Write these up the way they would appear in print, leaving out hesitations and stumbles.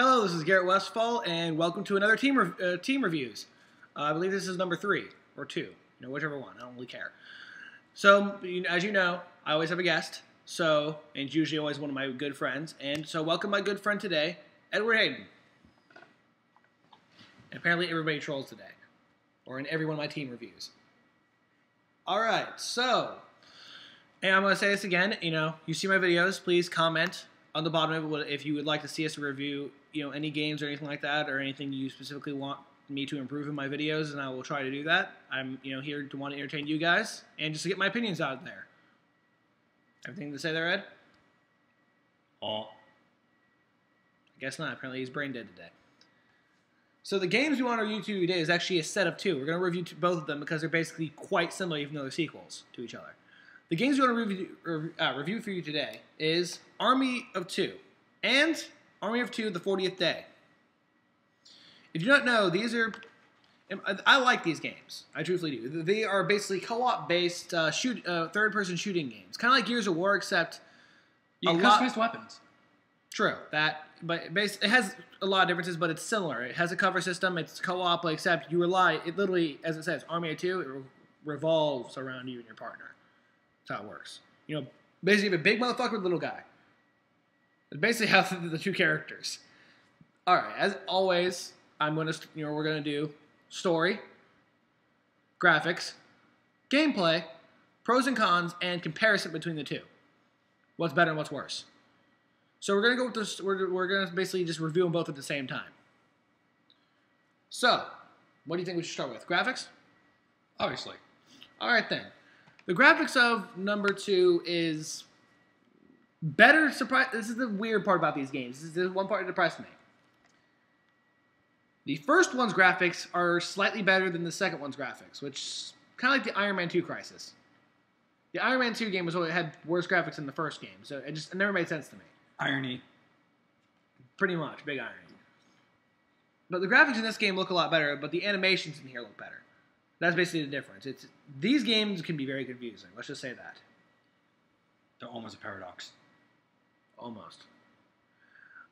Hello, this is Garrett Westfall, and welcome to another team reviews. I believe this is number 3 or 2, whichever one. I don't really care. So, as you know, I always have a guest. And it's usually always one of my good friends. And so, welcome my good friend today, Edward Hayden. And apparently, everybody trolls today, or in every one of my team reviews. All right, and I'm going to say this again. You see my videos, please comment on the bottom of it if you would like to see us review, any games or anything like that, or anything you specifically want me to improve in my videos, and I will try to do that. I'm, here to want to entertain you guys and just to get my opinions out there. Everything to say there, Ed? Oh. I guess not. Apparently he's brain dead today. So the games we want to review today is actually a set of 2. We're going to review both of them because they're basically quite similar, even though they're sequels to each other. The games we want to review for you today is Army of Two and Army of Two: The 40th Day. If you don't know, these are... I like these games. I truthfully do. They are basically co-op-based third-person shooting games. Kind of like Gears of War, except... You can customize weapons. True. But it has a lot of differences, but it's similar. It has a cover system. It's co-op, except you rely... It literally, as it says, Army of Two, it revolves around you and your partner. That's how it works. Basically you have a big motherfucker with a little guy. That's basically how the 2 characters. All right, as always, we're gonna do story, graphics, gameplay, pros and cons, and comparison between the 2. What's better and what's worse. So we're gonna go with this. We're gonna basically just review them both at the same time. So, what do you think we should start with? Graphics? Obviously. All right then. The graphics of number 2 is better. This is the weird part about these games. This is the one part that depressed me. The first one's graphics are slightly better than the second one's graphics, which is kind of like the Iron Man 2 crisis. The Iron Man 2 game had worse graphics than the first game, so it never made sense to me. Irony. Pretty much, big irony. But the graphics in this game look a lot better, but the animations in here look better. That's basically the difference. These games can be very confusing. Let's just say that. They're almost a paradox. Almost.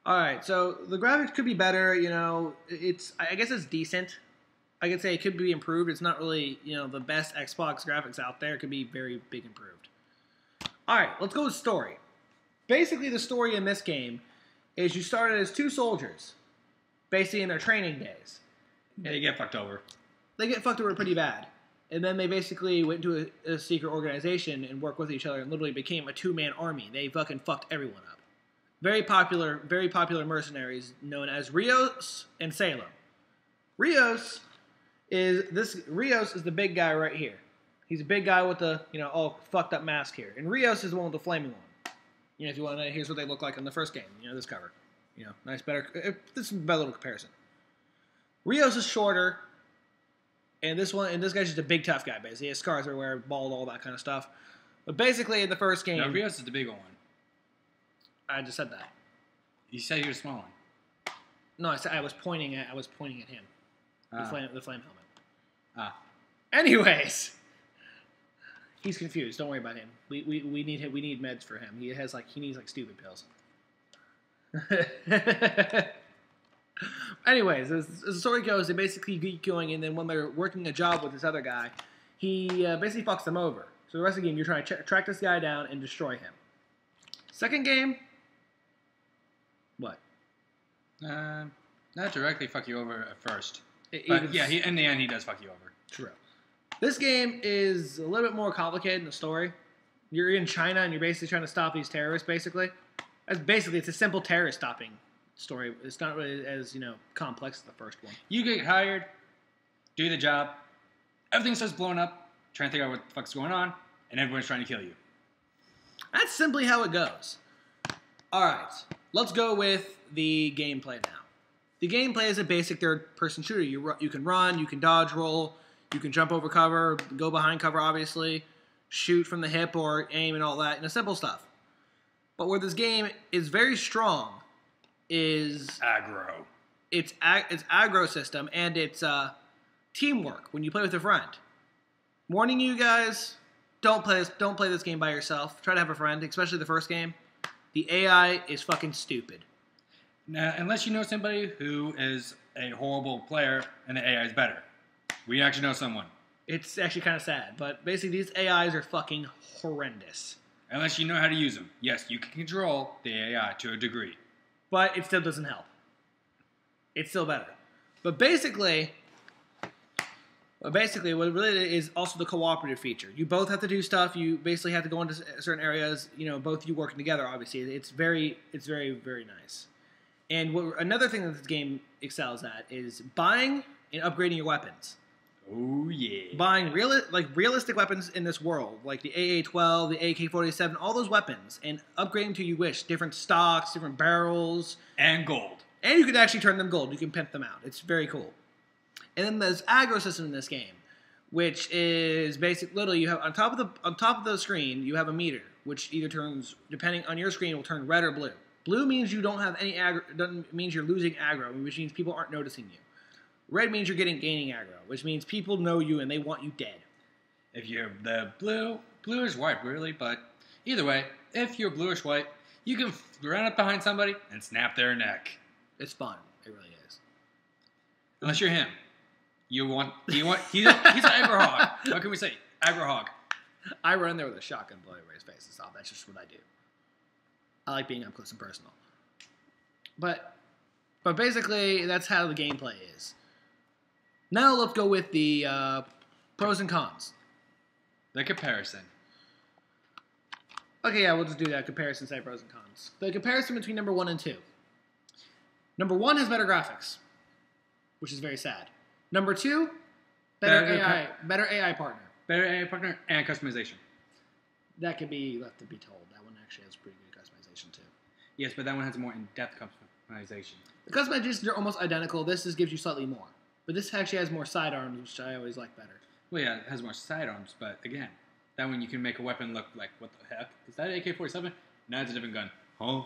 All right, so the graphics could be better. I guess it's decent. I could say it could be improved. It's not really, the best Xbox graphics out there. It could be very big improved. All right, let's go with story. Basically, the story in this game is you started as 2 soldiers, basically in their training days. Yeah, you get fucked over. They get fucked over pretty bad. And then they basically went to a secret organization and worked with each other and literally became a 2-man army. They fucking fucked everyone up. Very popular mercenaries known as Rios and Salem. Rios is the big guy right here. He's a big guy with the, all fucked up mask here. And Rios is the one with the flaming one. If you want to, here's what they look like in the first game. This cover. This is a better little comparison. Rios is shorter. And this guy's just a big tough guy, basically. He has scars everywhere, bald, all that kind of stuff. But basically, in the first game... No, Rios is the big one. I just said that. You said you were small one. No, I was pointing at him. The flame helmet. Ah. Anyways. He's confused. Don't worry about him. We need meds for him. He needs stupid pills. Anyways, as the story goes, they basically keep going, and then when they're working a job with this other guy, he basically fucks them over. So the rest of the game, you're trying to track this guy down and destroy him. Second game, what? Not directly fuck you over at first. But yeah, in the end, he does fuck you over. True. This game is a little bit more complicated in the story. You're in China, and you're basically trying to stop these terrorists, basically. It's a simple terrorist stopping story. It's not really as, complex as the first one. You get hired, do the job, everything starts blowing up, trying to figure out what the fuck's going on, and everyone's trying to kill you. That's simply how it goes. Alright, let's go with the gameplay now. The gameplay is a basic third-person shooter. You can run, you can dodge roll, you can jump over cover, go behind cover, obviously, shoot from the hip or aim and all that, simple stuff. But where this game is very strong is aggro. It's aggro system, and it's teamwork when you play with a friend. Warning you guys, don't play this game by yourself. Try to have a friend, especially the first game. The AI is fucking stupid. Now, unless you know somebody who is a horrible player and the AI is better. We actually know someone. It's actually kind of sad, but basically these AIs are fucking horrendous. Unless you know how to use them. Yes, you can control the AI to a degree. But it still doesn't help. It's still better. But basically, what really is also the cooperative feature. You both have to do stuff. You basically have to go into certain areas. You know, both you working together. Obviously, it's very, very nice. And another thing that this game excels at is buying and upgrading your weapons. Oh yeah. Buying realistic weapons in this world, like the AA-12, the AK-47, all those weapons, and upgrading to you wish. Different stocks, different barrels, and gold. And you can actually turn them gold. You can pimp them out. It's very cool. And then there's aggro system in this game, which is literally you have on top of the screen you have a meter, which either turns, depending on your screen, will turn red or blue. Blue means you don't have any aggro, means you're losing aggro, which means people aren't noticing you. Red means you're gaining aggro, which means people know you and they want you dead. If you're the bluish white, really, but either way, if you're bluish white, you can run up behind somebody and snap their neck. It's fun. It really is. Unless you're him. He's an aggro hog. What can we say? Aggro hog. I run there with a shotgun, blow everybody's faces off. That's just what I do. I like being up close and personal. But basically, that's how the gameplay is. Now let's go with the pros and cons. The comparison. Okay, yeah, we'll just do that comparison, say pros and cons. The comparison between number 1 and 2. Number 1 has better graphics, which is very sad. Number 2, better AI partner. Better AI partner and customization. That could be left to be told. That one actually has pretty good customization too. Yes, but that one has a more in-depth customization. The customizations are almost identical. This just gives you slightly more. But this actually has more sidearms, which I always like better. Well, yeah, it has more sidearms, but again, that one you can make a weapon look like, what the heck? Is that an AK-47? No, it's a different gun. Huh?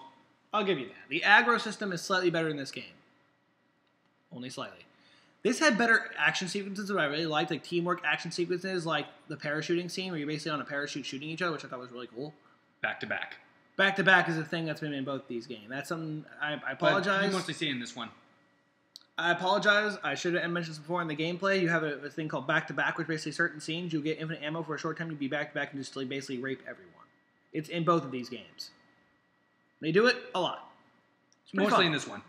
I'll give you that. The aggro system is slightly better in this game. Only slightly. This had better action sequences that I really liked, like teamwork action sequences, like the parachuting scene where you're basically on a parachute shooting each other, which I thought was really cool. Back to back. Back to back is a thing that's been in both these games. That's something I apologize. But you mostly see in this one. I apologize. I should have mentioned this before in the gameplay. You have a thing called back to back, which basically certain scenes you'll get infinite ammo for a short time. You'll be back to back and just basically rape everyone. It's in both of these games. They do it a lot. Mostly fun. In this one.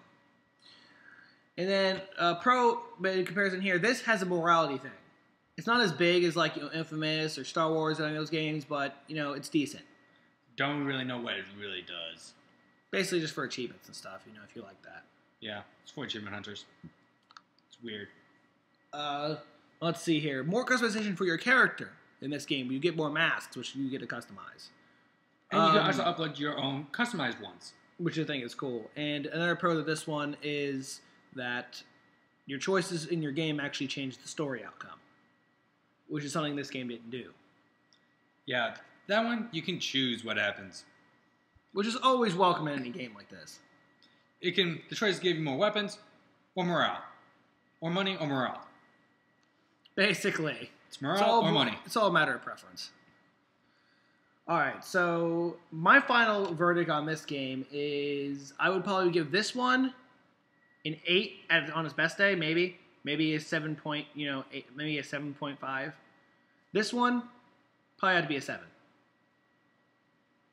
And then pro in comparison here, this has a morality thing. It's not as big as like Infamous or Star Wars or any of those games, but it's decent. Don't really know what it really does. Basically, just for achievements and stuff. If you like that. Yeah, it's for achievement hunters. It's weird. Let's see here. More customization for your character in this game. You get more masks, which you get to customize. And you can also upload your own customized ones. Which I think is cool. And another pro to this one is that your choices in your game actually change the story outcome, which is something this game didn't do. Yeah, that one, you can choose what happens. Which is always welcome in any game like this. The choice give you more weapons or morale. Or money or morale. Basically. It's morale or money. It's all a matter of preference. Alright, so my final verdict on this game is I would probably give this one an 8 on its best day, maybe. Maybe a 7 point, 8, maybe a 7.5. This one probably had to be a 7.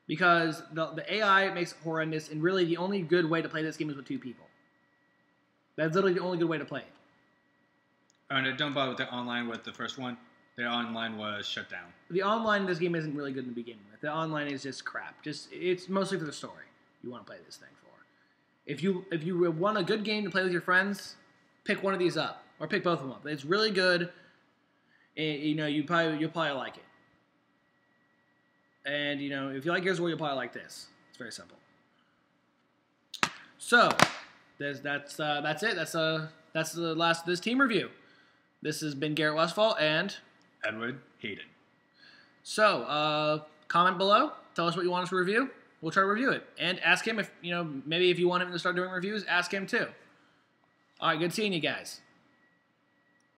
Because the AI makes it horrendous, and really the only good way to play this game is with 2 people. That's literally the only good way to play it. And don't bother with the online with the first one. The online was shut down. The online in this game isn't really good to begin with. The online is just crap. It's mostly for the story you want to play this thing for. If you want a good game to play with your friends, pick one of these up or pick both of them up. It's really good. You'll probably like it. And if you like Gears of War, you'll probably like this. It's very simple. So that's it. That's the last of this team review. This has been Garrett Westfall and Edward Hayden. So, comment below. Tell us what you want us to review. We'll try to review it. And ask him if, maybe if you want him to start doing reviews, ask him too. All right, good seeing you guys.